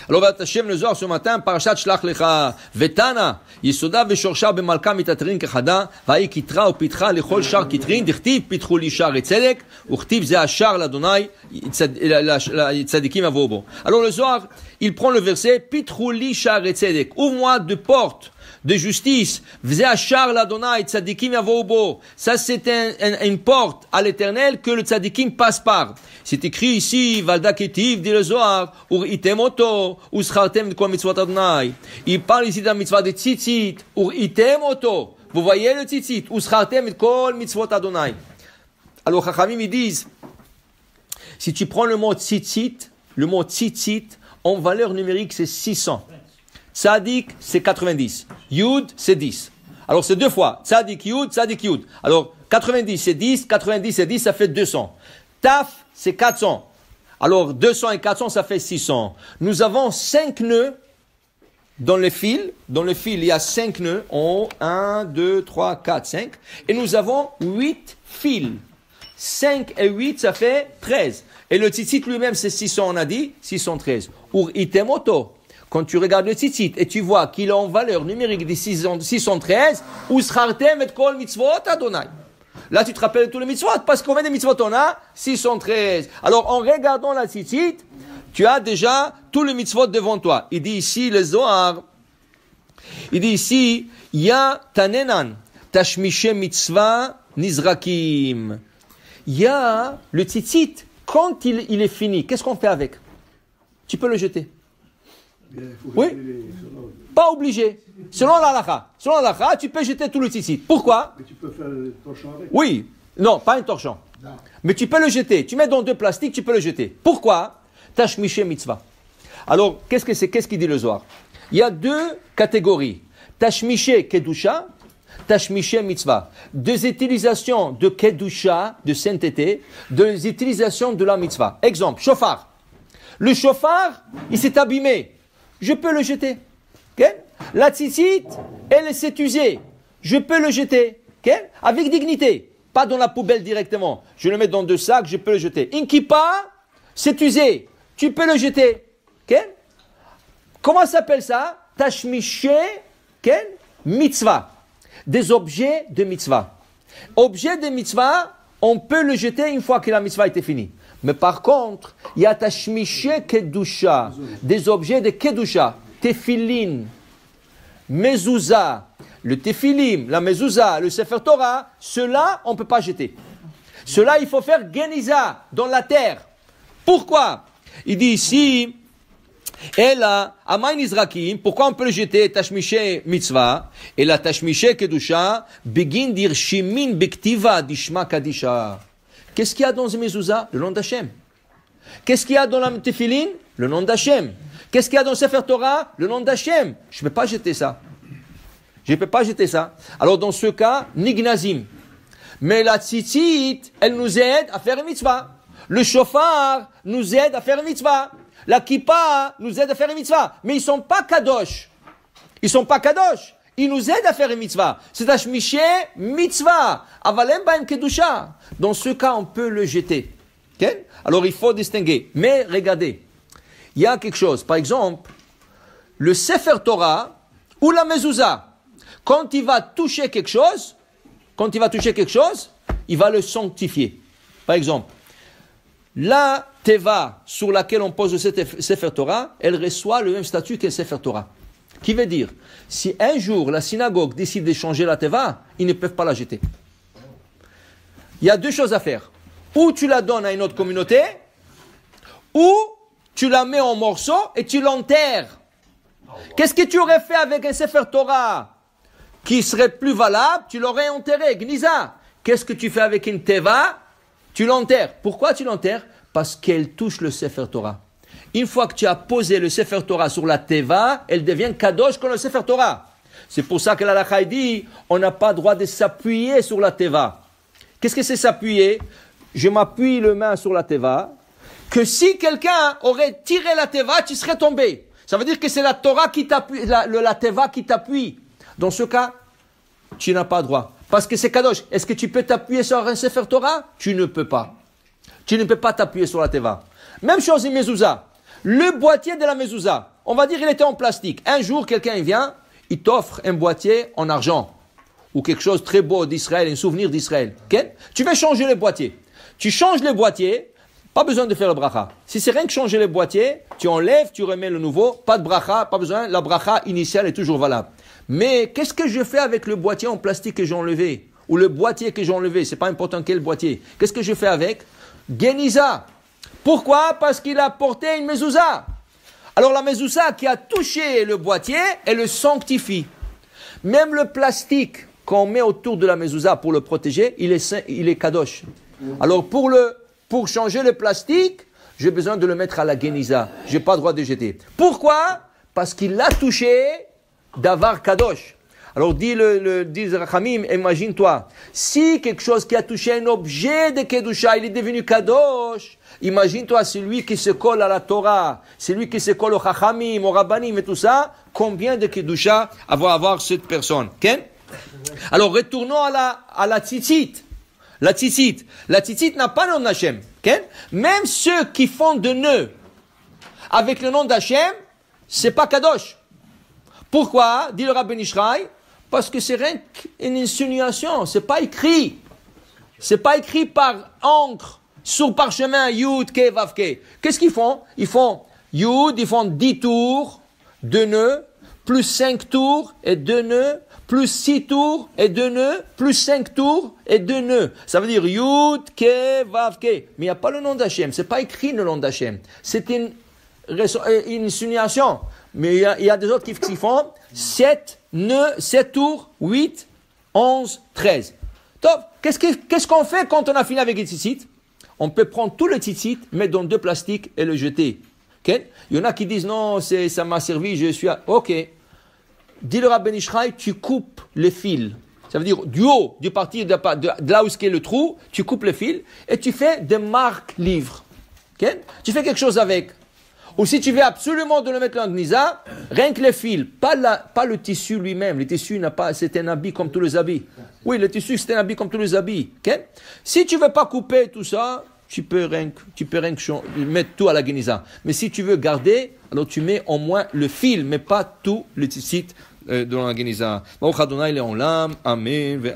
Alors, Hashem le Zohar ce matin, Parashat Shlach Lecha, Vetana, Yesoda Veshorcha Bemalka Mitatrin Kechada, Vaï Kitra ou Pitra Lechol Shar Kitrin, Dichtiv Pitru Lishar et Tzedek, Uchtiv Ze Ashar l'Adonai, Tzadikim Avobo. Alors le Zohar, il prend le verset, Pitru Lishar et Tzedek, ouvre-moi de portes de justice, Vze Ashar l'Adonai, Tzadikim Avobo. Ça c'est une porte à l'Éternel que le Tzadikim passe par. C'est écrit ici, Valda Ketiv, dit le Zohar, Ur itemoto, uschartem kol mitzvot Adonai. Il parle ici de la mitzvah de tzitzit, Ur itemoto. Vous voyez le tzitzit, uschartem kol mitzvot Adonai. Alors, Chachamim, ils disent, si tu prends le mot tzitzit, en valeur numérique, c'est 600. Tzadik, c'est 90. Yud, c'est 10. Alors, c'est deux fois. Tzadik, Yud. Alors, 90, c'est 10. 90, c'est 10, ça fait 200. Taf, c'est 400. Alors, 200 et 400, ça fait 600. Nous avons 5 nœuds dans le fil. Dans le fil, il y a 5 nœuds. En haut, 1, 2, 3, 4, 5. Et nous avons 8 fils. 5 et 8, ça fait 13. Et le tzitzit lui-même, c'est 600, on a dit. 613. Ur itemoto. Quand tu regardes le tzitzit et tu vois qu'il est en valeur numérique de 613, uschartem et kol mitzvot Adonai. Là, tu te rappelles tous les mitzvot, parce qu'on met des mitzvot, on a 613. Alors, en regardant la tzitzit, tu as déjà tous les mitzvot devant toi. Il dit ici, le Zohar, il dit ici, ya tanenan, tashmishe mitzvah nizrakim. Ya le tzitzit, quand il est fini, qu'est-ce qu'on fait avec? Tu peux le jeter. Oui, pas obligé. Selon l'halakha, tu peux jeter tout le tzitzit. Pourquoi? Mais tu peux faire le torchon avec. Oui, non, pas un torchon. Non. Mais tu peux le jeter. Tu mets dans 2 plastiques, tu peux le jeter. Pourquoi? Tashmishe mitzvah. Alors, qu'est-ce qu'il dit le Zohar? Il y a 2 catégories. Tashmishe kedusha, tashmishe mitzvah. 2 utilisations de kedusha, de sainteté, 2 utilisations de la mitzvah. Exemple, chauffard. Le chauffard, il s'est abîmé. Je peux le jeter. Okay? La tzitzit, elle s'est usée. Je peux le jeter. Okay? Avec dignité. Pas dans la poubelle directement. Je le mets dans 2 sacs, je peux le jeter. Une kippa, c'est usé. Tu peux le jeter. Okay? Comment s'appelle ça? Tashmishe mitzvah. Des objets de mitzvah. Objet de mitzvah, on peut le jeter une fois que la mitzvah était finie. Mais par contre, il y a tashmishe kedusha, des objets de kedusha, tefillin, mezouza, le tefilim, la mezouza, le sefer Torah, cela on ne peut pas jeter. Cela il faut faire geniza dans la terre. Pourquoi? Il dit ici, Ela, amay nizrakim, pourquoi on peut le jeter? Tashmishe mitzvah, et la tashmishe kedusha, begin dir shimin bektiva dishma kadisha. Qu'est-ce qu'il y a dans les mezouza? Le nom d'Hachem. Qu'est-ce qu'il y a dans la tefillin? Le nom d'Hachem. Qu'est-ce qu'il y a dans le Sefer Torah? Le nom d'Hachem. Je ne peux pas jeter ça. Alors dans ce cas, nignazim. Mais la tzitzit, elle nous aide à faire une mitzvah. Le shofar nous aide à faire une mitzvah. La kippa nous aide à faire une mitzvah. Mais ils ne sont pas kadosh. Ils nous aident à faire une mitzvah. C'est tashmishe mitzvah. Avalem ba'em kedusha. Dans ce cas, on peut le jeter. Okay? Alors, il faut distinguer. Mais regardez, il y a quelque chose. Par exemple, le Sefer Torah ou la mezouza, quand il va toucher quelque chose, il va le sanctifier. Par exemple, la teva sur laquelle on pose le Sefer Torah, elle reçoit le même statut que le Sefer Torah. Qui veut dire, si un jour la synagogue décide de changer la teva, ils ne peuvent pas la jeter. Il y a 2 choses à faire. Ou tu la donnes à une autre communauté, ou tu la mets en morceaux et tu l'enterres. Qu'est-ce que tu aurais fait avec un Sefer Torah qui serait plus valable? Tu l'aurais enterré, Gniza. Qu'est-ce que tu fais avec une teva? Tu l'enterres. Pourquoi tu l'enterres? Parce qu'elle touche le Sefer Torah. Une fois que tu as posé le Sefer Torah sur la teva, elle devient kadosh comme le Sefer Torah. C'est pour ça que la halakha dit, on n'a pas le droit de s'appuyer sur la teva. Qu'est-ce que c'est s'appuyer? Je m'appuie le main sur la teva, que si quelqu'un aurait tiré la teva, tu serais tombé. Ça veut dire que c'est la Torah qui t'appuie, la teva qui t'appuie. Dans ce cas, tu n'as pas le droit. Parce que c'est kadosh. Est-ce que tu peux t'appuyer sur un Sefer Torah? Tu ne peux pas. Tu ne peux pas t'appuyer sur la teva. Même chose, une mezouza. Le boîtier de la mezouza, on va dire il était en plastique. Un jour, quelqu'un vient, il t'offre un boîtier en argent. Ou quelque chose de très beau d'Israël, un souvenir d'Israël. Okay? Tu vas changer le boîtier. Tu changes le boîtier, pas besoin de faire le bracha. Si c'est rien que changer le boîtier, tu enlèves, tu remets le nouveau, pas de bracha, pas besoin, la bracha initiale est toujours valable. Mais qu'est-ce que je fais avec le boîtier en plastique que j'ai enlevé? Ou le boîtier que j'ai enlevé, c'est pas important quel boîtier. Qu'est-ce que je fais avec? Geniza. Pourquoi? Parce qu'il a porté une mezouza. Alors la mezouza qui a touché le boîtier, elle le sanctifie. Même le plastique qu'on met autour de la mezouza pour le protéger, il est kadosh. Alors pour changer le plastique, j'ai besoin de le mettre à la geniza. J'ai pas le droit de jeter. Pourquoi? Parce qu'il l'a touché d'avar kadosh. Alors dit Rachamim, imagine-toi, si quelque chose qui a touché un objet de kedusha, il est devenu kadosh, imagine-toi celui qui se colle à la Torah, celui qui se colle au Chachamim, au Rabbanim et tout ça, combien de kedusha va avoir cette personne? Okay? Alors retournons à la tzitzit. La tzitzit n'a pas le nom d'Hachem. Okay? Même ceux qui font de nœuds avec le nom d'Hachem, c'est pas kadosh. Pourquoi? Dit le Rabbi Nishraï, parce que c'est rien qu'une insinuation, c'est pas écrit. C'est pas écrit par encre sur parchemin Yud, Ke, Vav, Ke. Qu'est-ce qu'ils font? Ils font Yud, ils font 10 tours, 2 nœuds, plus 5 tours et 2 nœuds, plus 6 tours et 2 nœuds, plus 5 tours et 2 nœuds. Ça veut dire Yud, Ke, Vav, Ke. Mais il n'y a pas le nom d'Hachem, c'est pas écrit le nom d'Hachem. C'est une insinuation. Mais il y a des autres qui font 7 nœuds, 7 tours, 8, 11, 13. Donc, qu'est-ce qu'on fait quand on a fini avec les tzitzit? On peut prendre tout le tzitzit, mettre dans 2 plastiques et le jeter. Okay? Il y en a qui disent non, ça m'a servi, je suis... Ok. Dis le Rabbi Nishraï, tu coupes les fils. Ça veut dire du haut, du parti de là où est le trou, tu coupes les fils et tu fais des marques livres. Okay? Tu fais quelque chose avec. Ou si tu veux absolument de le mettre en Gniza, rien que les fils, pas le tissu lui-même. Le tissu c'est un habit comme tous les habits. Oui, le tissu c'est un habit comme tous les habits. Okay? Si tu veux pas couper tout ça, tu peux rien que mettre tout à la Gniza. Mais si tu veux garder, alors tu mets au moins le fil, mais pas tout le tissu dans la Gniza. Amen. Amen.